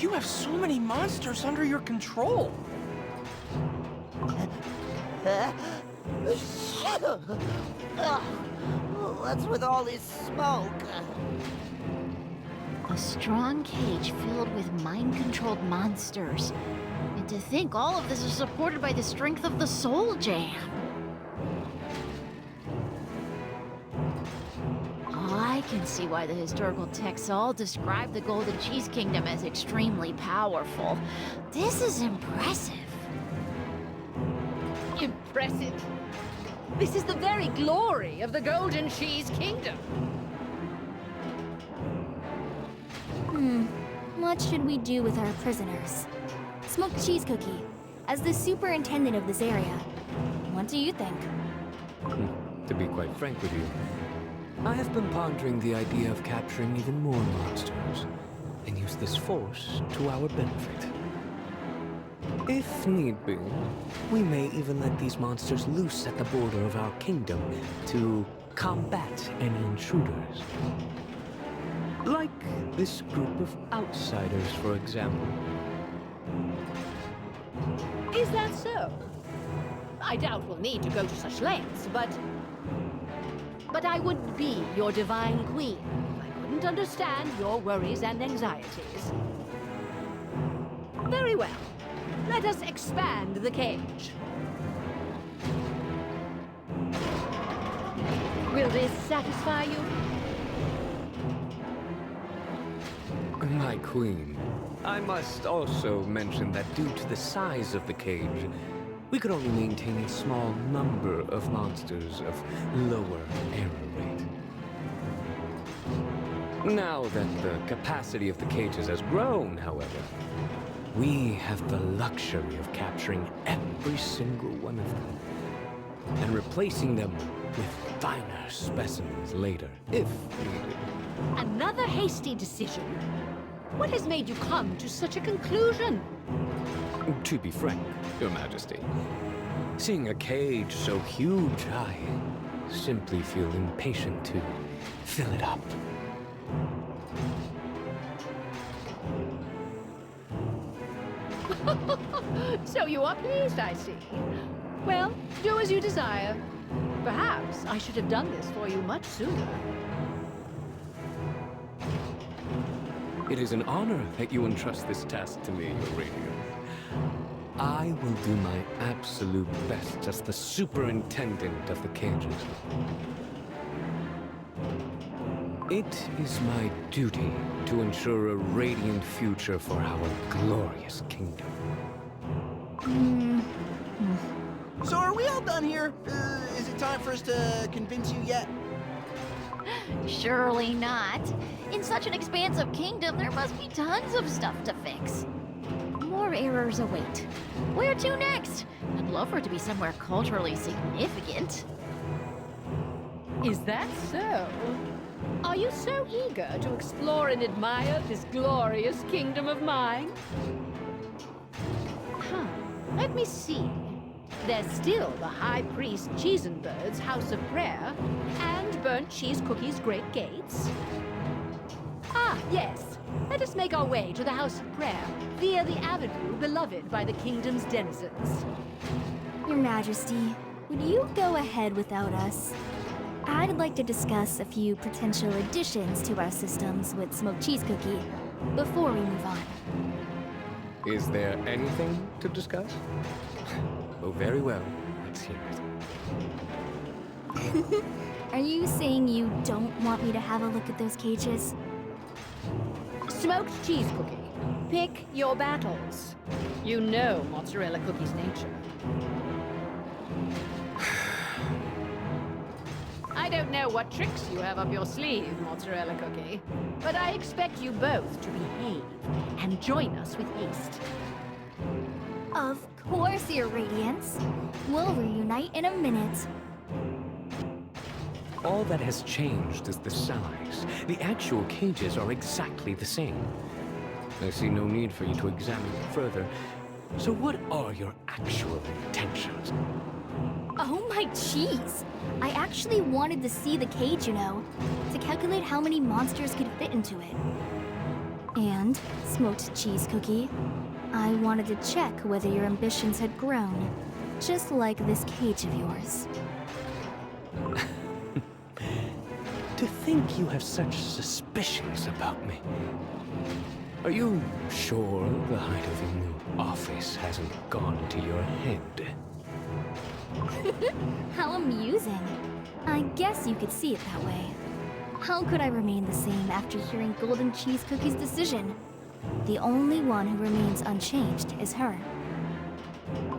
You have so many monsters under your control. What's with all this smoke? A strong cage filled with mind-controlled monsters. And to think all of this is supported by the strength of the Soul Jam. I can see why the historical texts all describe the Golden Cheese Kingdom as extremely powerful. This is impressive. Impressive. This is the very glory of the Golden Cheese Kingdom. What should we do with our prisoners? Smoked Cheese Cookie, as the superintendent of this area, what do you think? To be quite frank with you, I have been pondering the idea of capturing even more monsters and use this force to our benefit. If need be, we may even let these monsters loose at the border of our kingdom to combat any intruders. Like this group of outsiders, for example. Is that so? I doubt we'll need to go to such lengths, but I wouldn't be your divine queen if I couldn't understand your worries and anxieties. Very well. Let us expand the cage. Will this satisfy you? My queen, I must also mention that due to the size of the cage, we could only maintain a small number of monsters of lower error rate. Now that the capacity of the cages has grown, however, we have the luxury of capturing every single one of them and replacing them with finer specimens later, if needed. Another hasty decision? What has made you come to such a conclusion? To be frank, Your Majesty, seeing a cage so huge, I simply feel impatient to fill it up. So you are pleased, I see. Well, do as you desire. Perhaps I should have done this for you much sooner. It is an honor that you entrust this task to me, Your Radiance. I will do my absolute best as the superintendent of the cages. It is my duty to ensure a radiant future for our glorious kingdom. So are we all done here? Is it time for us to convince you yet? Surely not. In such an expansive kingdom, there must be tons of stuff to fix. More errors await. Where to next? I'd love for it to be somewhere culturally significant. Is that so? Are you so eager to explore and admire this glorious kingdom of mine? Let me see. There's still the High Priest Cheesenbird's House of Prayer, and Burnt Cheese Cookie's Great Gates. Ah, yes. Let us make our way to the House of Prayer via the avenue beloved by the kingdom's denizens. Your Majesty, would you go ahead without us? I'd like to discuss a few potential additions to our systems with Smoked Cheese Cookie before we move on. Is there anything to discuss? Oh, very well. Let's hear it. Are you saying you don't want me to have a look at those cages? Smoked Cheese Cookie, pick your battles. You know Mozzarella Cookie's nature. I don't know what tricks you have up your sleeve, Mozzarella Cookie, but I expect you both to behave and join us with haste. Of course, Your Radiance. We'll reunite in a minute. All that has changed is the size. The actual cages are exactly the same. I see no need for you to examine it further. So what are your actual intentions? Oh my cheese! I actually wanted to see the cage, you know, to calculate how many monsters could fit into it. And, Smoked Cheese Cookie, I wanted to check whether your ambitions had grown, just like this cage of yours. To think you have such suspicions about me. Are you sure the height of your new office hasn't gone to your head? How amusing. I guess you could see it that way. How could I remain the same after hearing Golden Cheese Cookie's decision? The only one who remains unchanged is her.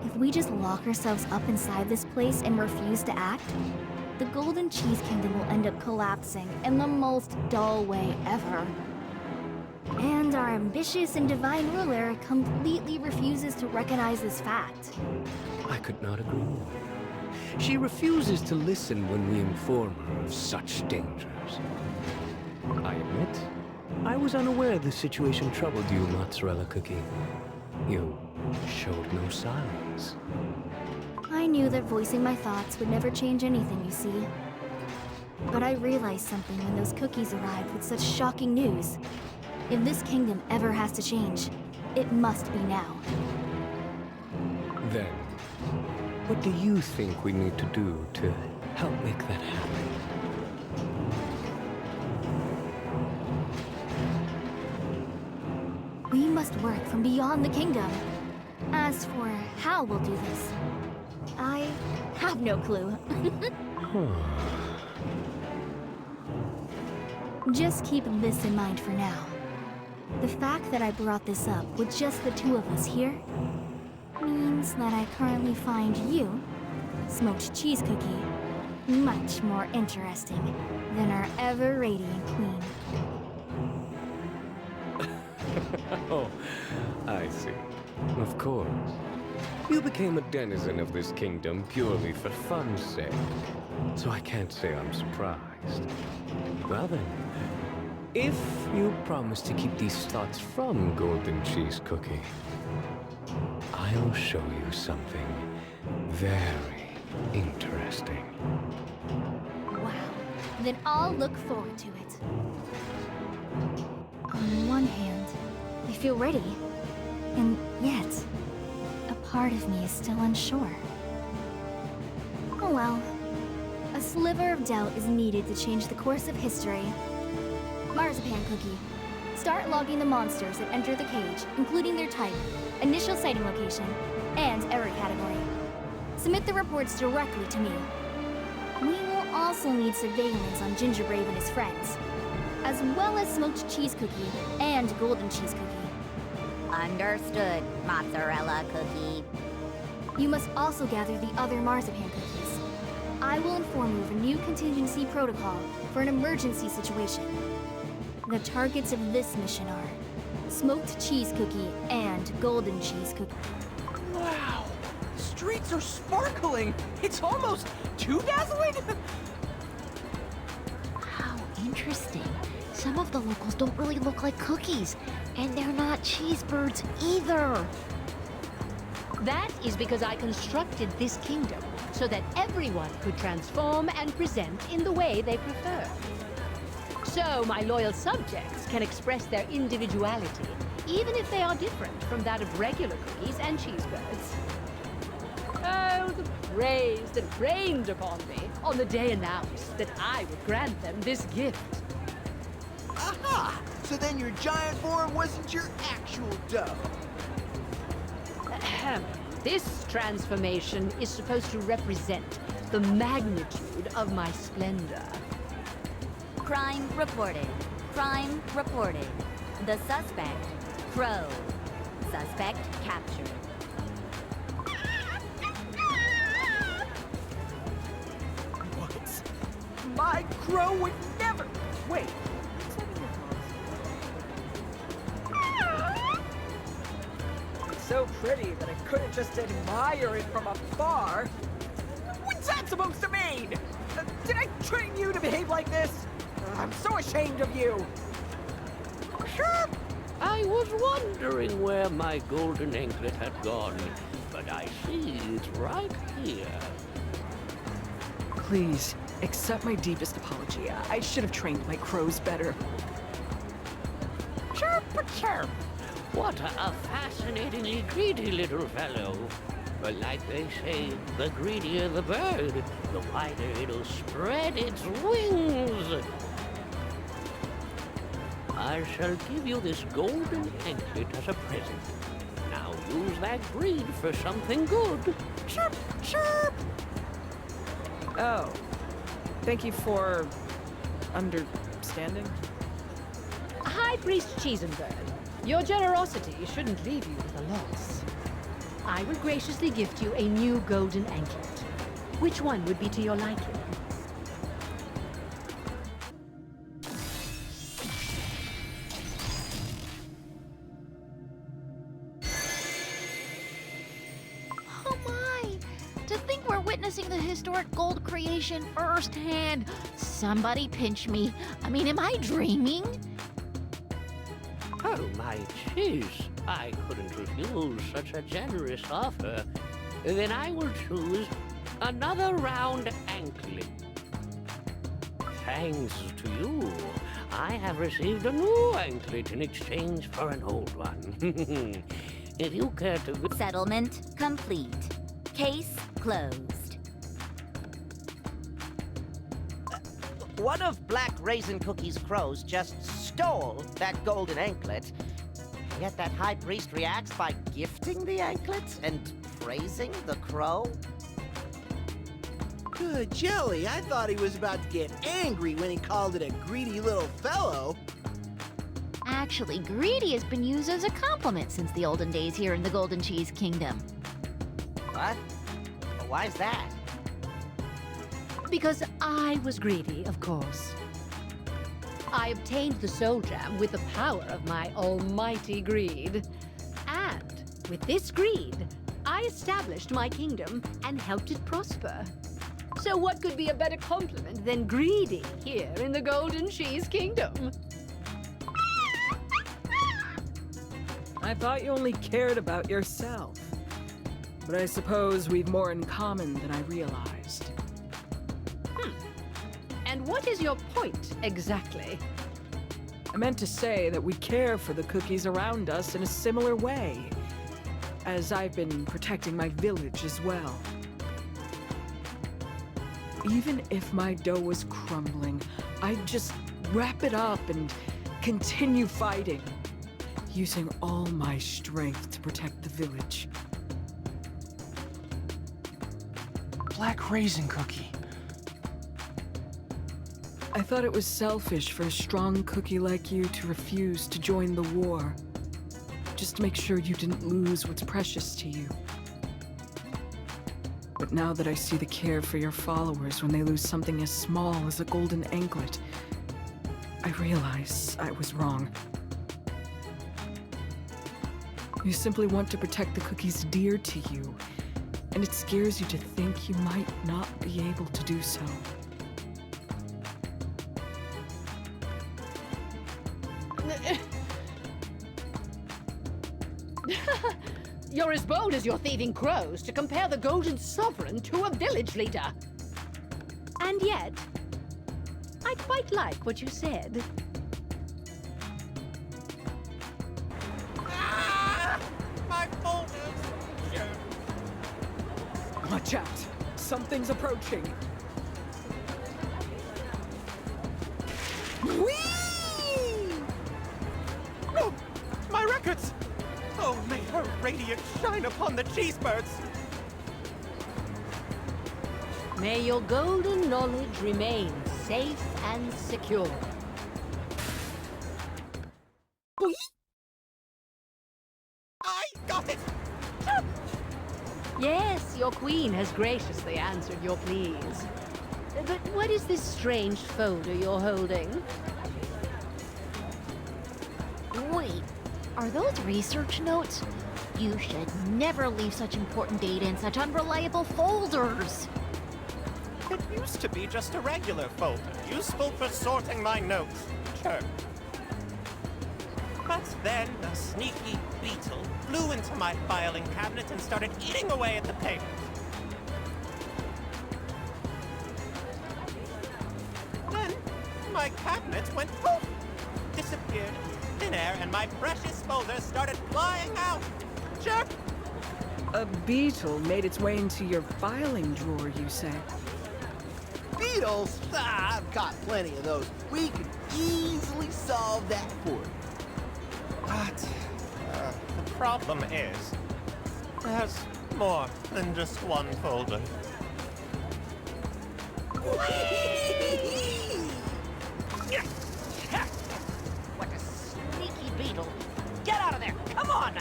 If we just lock ourselves up inside this place and refuse to act, the Golden Cheese Kingdom will end up collapsing in the most dull way ever. And our ambitious and divine ruler completely refuses to recognize this fact. I could not agree more. She refuses to listen when we inform her of such dangers. I admit, I was unaware the situation troubled you, Mozzarella Cookie. You showed no signs. I knew that voicing my thoughts would never change anything, you see. But I realized something when those cookies arrived with such shocking news. If this kingdom ever has to change, it must be now. Then, what do you think we need to do to help make that happen? We must work from beyond the kingdom. As for how we'll do this, I have no clue. Just keep this in mind for now. The fact that I brought this up with just the two of us here means that I currently find you, Smoked Cheese Cookie, much more interesting than our ever-radiant queen. Oh, I see. Of course. You became a denizen of this kingdom purely for fun's sake. So I can't say I'm surprised. Well then, if you promise to keep these thoughts from Golden Cheese Cookie, I'll show you something very interesting. Wow. Then I'll look forward to it. On one hand, I feel ready. And yet, a part of me is still unsure. Oh well. A sliver of doubt is needed to change the course of history. Marzipan Cookie, start logging the monsters that enter the cage, including their type, initial sighting location, and error category. Submit the reports directly to me. We will also need surveillance on Gingerbrave and his friends, as well as Smoked Cheese Cookie and Golden Cheese Cookie. Understood, Mozzarella Cookie. You must also gather the other marzipan cookies. I will inform you of a new contingency protocol for an emergency situation. The targets of this mission are Smoked Cheese Cookie and Golden Cheese Cookie. Wow! The streets are sparkling! It's almost too dazzling! How interesting. Some of the locals don't really look like cookies, and they're not cheese birds either. That is because I constructed this kingdom so that everyone could transform and present in the way they prefer. So my loyal subjects can express their individuality, even if they are different from that of regular cookies and cheesebirds. Oh, the praise that rained upon me on the day announced that I would grant them this gift. Aha! So then your giant form wasn't your actual dough. Ahem. This transformation is supposed to represent the magnitude of my splendor. Crime reported. Crime reported. The suspect, Crow. Suspect captured. What? My crow would never... Wait. It's so pretty that I couldn't just admire it from afar. What's that supposed to mean? Did I train you to behave like this? I'm so ashamed of you. Sure. I was wondering where my golden anklet had gone, but I see it's right here. Please, accept my deepest apology. I should have trained my crows better. Chirp! Chirp! What a fascinatingly greedy little fellow. But like they say, the greedier the bird, the wider it'll spread its wings. I shall give you this golden anklet as a present. Now use that greed for something good. Chirp, chirp! Oh. Thank you for understanding. High Priest Cheesenberg, your generosity shouldn't leave you with a loss. I will graciously gift you a new golden anklet. Which one would be to your liking? Oh my! To think we're witnessing the historic gold creation firsthand. Somebody pinch me. I mean, am I dreaming? Oh, my cheese. I couldn't refuse such a generous offer. Then I will choose another round anklet. Thanks to you, I have received a new anklet in exchange for an old one. If you care to... Settlement complete. Case closed. One of Black Raisin Cookie's crows just stole that golden anklet. Yet that high priest reacts by gifting the anklet and praising the crow? Good jelly, I thought he was about to get angry when he called it a greedy little fellow. Actually, greedy has been used as a compliment since the olden days here in the Golden Cheese Kingdom. What? Why's that? Because I was greedy, of course. I obtained the soul gem with the power of my almighty greed. And with this greed, I established my kingdom and helped it prosper. So what could be a better compliment than greedy here in the Golden Cheese Kingdom? I thought you only cared about yourself. But I suppose we've more in common than I realized. And what is your point, exactly? I meant to say that we care for the cookies around us in a similar way, as I've been protecting my village as well. Even if my dough was crumbling, I'd just wrap it up and continue fighting, using all my strength to protect the village. Black Raisin Cookie. I thought it was selfish for a strong cookie like you to refuse to join the war. Just to make sure you didn't lose what's precious to you. But now that I see the care for your followers when they lose something as small as a golden anklet, I realize I was wrong. You simply want to protect the cookies dear to you, and it scares you to think you might not be able to do so. You're as bold as your thieving crows to compare the Golden Sovereign to a village leader. And yet, I quite like what you said. My folders! Watch out! Something's approaching! Whee! Oh, my records! Oh, may her radiance shine upon the cheesebirds! May your golden knowledge remain safe and secure. I got it! Yes, your queen has graciously answered your pleas. But what is this strange folder you're holding? Wait, are those research notes? You should never leave such important data in such unreliable folders. It used to be just a regular folder, useful for sorting my notes. Sure. But then a sneaky beetle flew into my filing cabinet and started eating away at the papers. Then my cabinet went poof, disappeared into thin there, and my precious folder started flying out. Check! A beetle made its way into your filing drawer, you say? Beetles? Ah, I've got plenty of those. We could easily solve that for you. But the problem is, there's more than just one folder. What a sneaky beetle. Get out of there! Come on!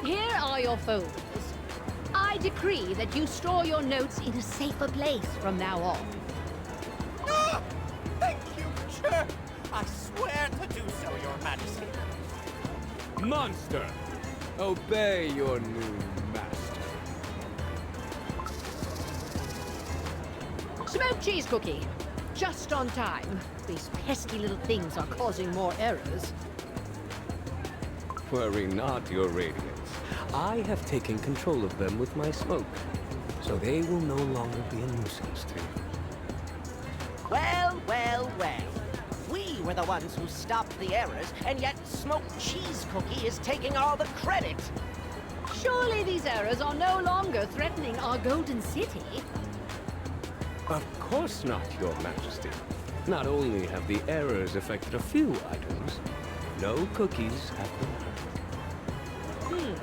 Here are your folders. I decree that you store your notes in a safer place from now on. Ah! Thank you, Chirp! I swear to do so, Your Majesty. Monster! Obey your new master. Smoked cheese cookie. Just on time. These pesky little things are causing more errors. Worry not, Your Radiance. I have taken control of them with my smoke, so they will no longer be a nuisance to you. Well, well, well. We were the ones who stopped the errors, and yet Smoked Cheese Cookie is taking all the credit. Surely these errors are no longer threatening our Golden City. Of course not, Your Majesty. Not only have the errors affected a few items, no cookies have been hurt.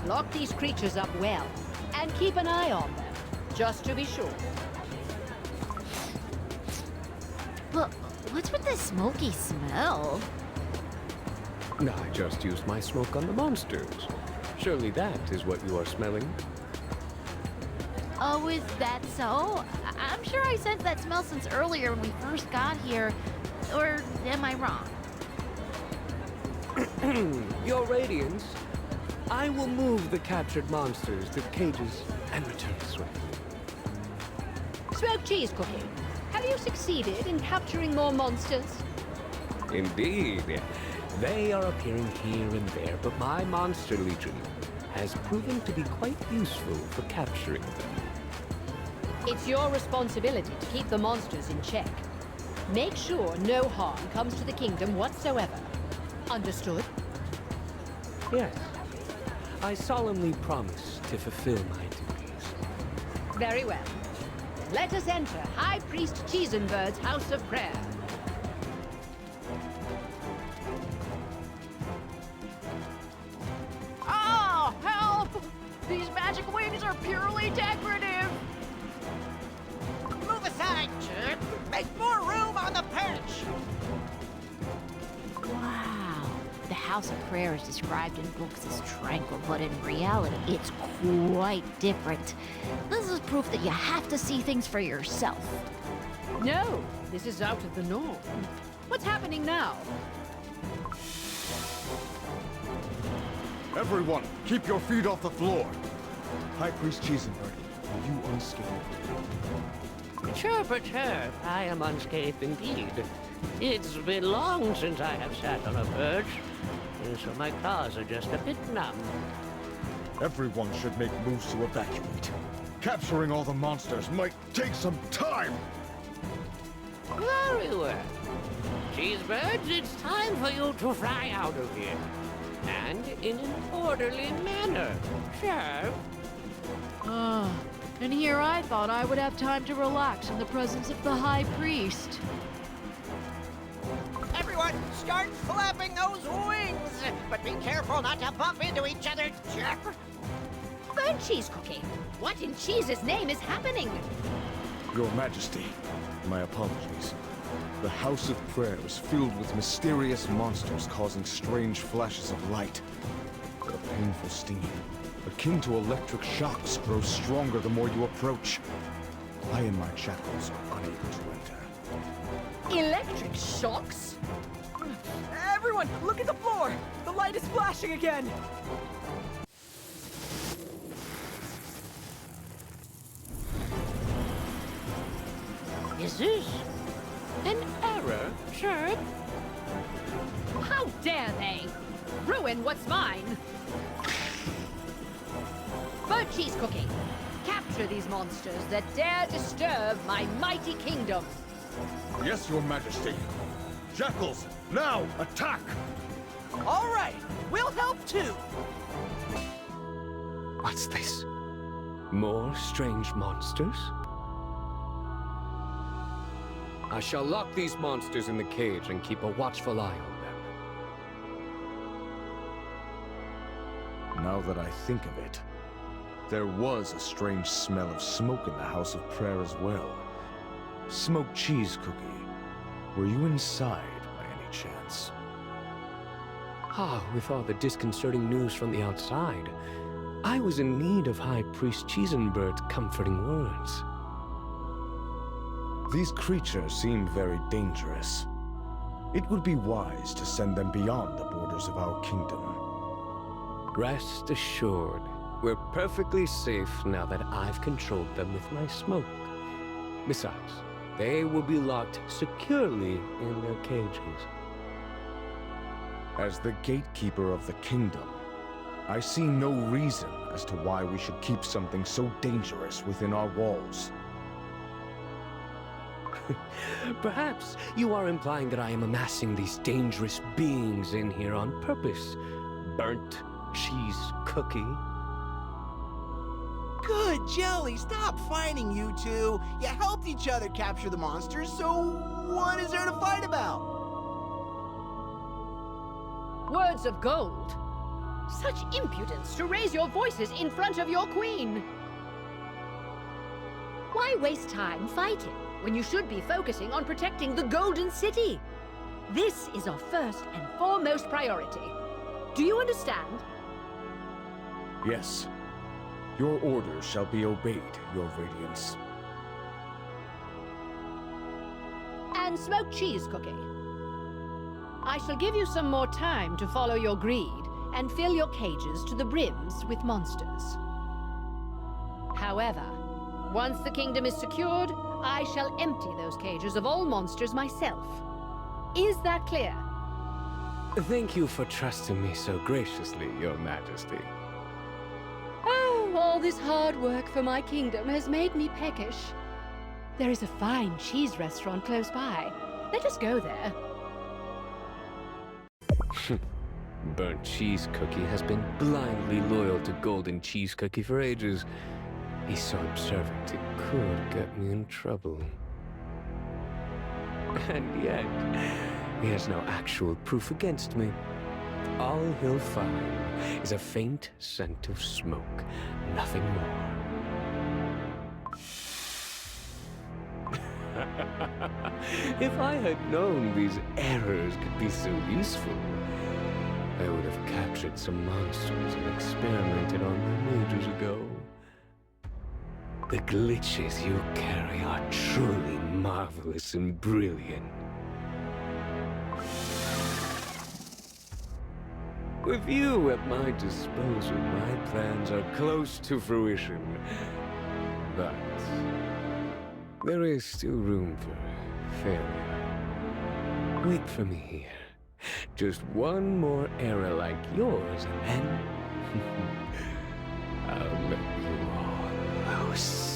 Lock these creatures up well, and keep an eye on them, just to be sure. But what's with the smoky smell? I just used my smoke on the monsters. Surely that is what you are smelling. Oh, is that so? I'm sure I sensed that smell since earlier when we first got here. Or am I wrong? Your Radiance, I will move the captured monsters to the cages and return swiftly. Smoked cheese cookie. Have you succeeded in capturing more monsters? Indeed. They are appearing here and there, but my Monster Legion has proven to be quite useful for capturing them. It's your responsibility to keep the monsters in check. Make sure no harm comes to the kingdom whatsoever. Understood? Yes. I solemnly promise to fulfill my duties. Very well. Then let us enter High Priest Cheesenbird's House of Prayer. Oh, help! These magic wings are purely decorative! Move aside, Chirp. Make more room on the perch. Wow. The House of Prayer is described in books as tranquil, but in reality, it's quite different. This is proof that you have to see things for yourself. No, this is out of the norm. What's happening now? Everyone, keep your feet off the floor. High Priest Cheesenbird, are you unscathed? Chirp, chirp, I am unscathed indeed. It's been long since I have sat on a perch, so my claws are just a bit numb. Everyone should make moves to evacuate. Capturing all the monsters might take some time. Very well. Cheesebirds, it's time for you to fly out of here. And in an orderly manner. Chirp. And here I thought I would have time to relax in the presence of the High Priest. Everyone, start flapping those wings! But be careful not to bump into each other, Chirp! Burnt cheese cookie. What in cheese's name is happening? Your Majesty, my apologies. The House of Prayer is filled with mysterious monsters causing strange flashes of light. A painful steam, akin to electric shocks, grows stronger the more you approach. I and my shackles are unable to enter. Electric shocks? Everyone, look at the floor! The light is flashing again! Is this an error, Chirp? How dare they? Ruin what's mine! Burnt cheese cookie. Capture these monsters that dare disturb my mighty kingdom. Yes, Your Majesty. Jackals, now attack! All right, we'll help too. What's this? More strange monsters? I shall lock these monsters in the cage and keep a watchful eye on them. Now that I think of it, there was a strange smell of smoke in the House of Prayer as well. Smoked cheese cookie. Were you inside by any chance? Ah, with all the disconcerting news from the outside, I was in need of High Priest Cheesenbird's comforting words. These creatures seem very dangerous. It would be wise to send them beyond the borders of our kingdom. Rest assured, we're perfectly safe now that I've controlled them with my smoke. Besides, they will be locked securely in their cages. As the gatekeeper of the kingdom, I see no reason as to why we should keep something so dangerous within our walls. Perhaps you are implying that I am amassing these dangerous beings in here on purpose. Burnt cheese cookie. Good, Jelly, stop fighting, you two. You helped each other capture the monsters, so what is there to fight about? Words of gold. Such impudence to raise your voices in front of your queen. Why waste time fighting when you should be focusing on protecting the Golden City? This is our first and foremost priority. Do you understand? Yes. Your orders shall be obeyed, Your Radiance. And smoked cheese cookie. I shall give you some more time to follow your greed and fill your cages to the brims with monsters. However, once the kingdom is secured, I shall empty those cages of all monsters myself. Is that clear? Thank you for trusting me so graciously, Your Majesty. Oh, all this hard work for my kingdom has made me peckish. There is a fine cheese restaurant close by. Let us go there. Burnt Cheese Cookie has been blindly loyal to Golden Cheese Cookie for ages. He's so observant it could get me in trouble. And yet, he has no actual proof against me. All he'll find is a faint scent of smoke, nothing more. If I had known these errors could be so useful, I would have captured some monsters and experimented on them ages ago. The glitches you carry are truly marvelous and brilliant. With you at my disposal, my plans are close to fruition. But there is still room for failure. Wait for me here. Just one more error like yours, and then I'll let you all loose.